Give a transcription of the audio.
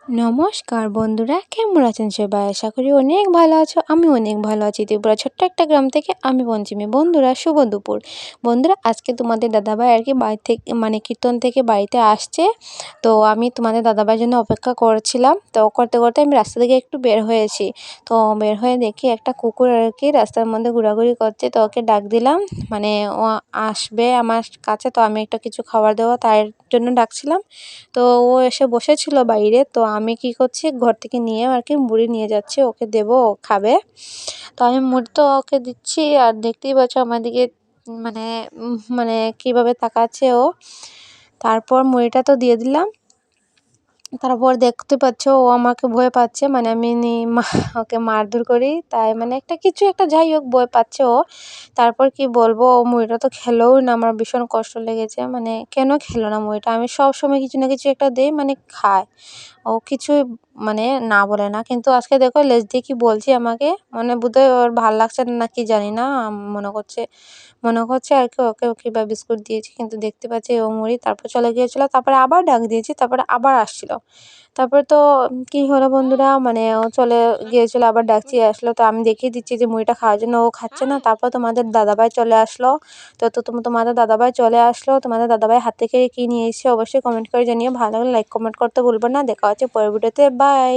নমস্কার বন্ধুরা, কেমন আছেন সবাই? আশা করি অনেক ভালো আছো। আমি অনেক ভালো আছি। ত্রিপুরা ছোট্ট একটা গ্রাম থেকে আমি পঞ্চমী। বন্ধুরা শুভ দুপুর। বন্ধুরা আজকে তোমাদের দাদাভাই আর কি বাড়ি থেকে কীর্তন থেকে বাড়িতে আসছে। তো আমি তোমাদের দাদাভাইয়ের জন্য অপেক্ষা করছিলাম। তো করতে করতে আমি রাস্তা থেকে একটু বের হয়েছি। তো বের হয়ে দেখি একটা কুকুর আর কি রাস্তার মধ্যে ঘোরাঘুরি করছে। তো ওকে ডাক দিলাম, ও আসবে আমার কাছে। তো আমি একটা কিছু খাবার দেওয়া তার জন্য ডাকছিলাম। তো ও এসে বসেছিল বাইরে। তো আমি কি করছি, ঘর থেকে নিয়ে আর কি মুড়ি নিয়ে যাচ্ছি, ওকে দেবো, ও খাবে। তো আমি মুড়ি তো ওকে দিচ্ছি, আর দেখতেই পাচ্ছ আমার দিকে কীভাবে তাকাচ্ছে ও। তারপর মুড়িটা তো দিয়ে দিলাম। তারপর দেখতে পাচ্ছ ও আমাকে ভয় পাচ্ছে, আমি ওকে মারধর করি, তাই একটা কিছু একটা যাই হোক ভয় পাচ্ছে ও। তারপর কি বলবো, ও মুড়িটা তো খেলোই না। আমার ভীষণ কষ্ট লেগেছে, কেন খেলো না মুড়িটা? আমি সব সময় কিছু না কিছু একটা দিই, খায় ও, কিছুই না বলে না। কিন্তু আজকে দেখো লেজ দিয়ে কি বলছি আমাকে, বোধহয় ওর ভাল লাগছে না কি জানি না, মনে করছে আর কি ওকে কিংবা বিস্কুট দিয়েছি, কিন্তু দেখতে পাচ্ছি ও মুড়ি। তারপর চলে গিয়েছিলো, তারপরে আবার ডাক দিয়েছি, তারপরে আবার আসছিল। তারপর তো কি হলো বন্ধুরা, ও চলে গিয়েছিলো, আবার ডাকছি আসলো। তো আমি দেখিয়ে দিচ্ছি যে মুড়িটা খাওয়ার জন্য, ও খাচ্ছে না। তারপর তোমাদের দাদাভাই চলে আসলো। তোমাদের দাদাভাই চলে আসলো। তোমাদের দাদাভাই হাত থেকে কি নিয়ে এসেছে অবশ্যই কমেন্ট করে জানিও। ভালো লাগলে লাইক কমেন্ট করতে ভুলবে না। দেখা হচ্ছে পরের ভিডিওতে। বাই।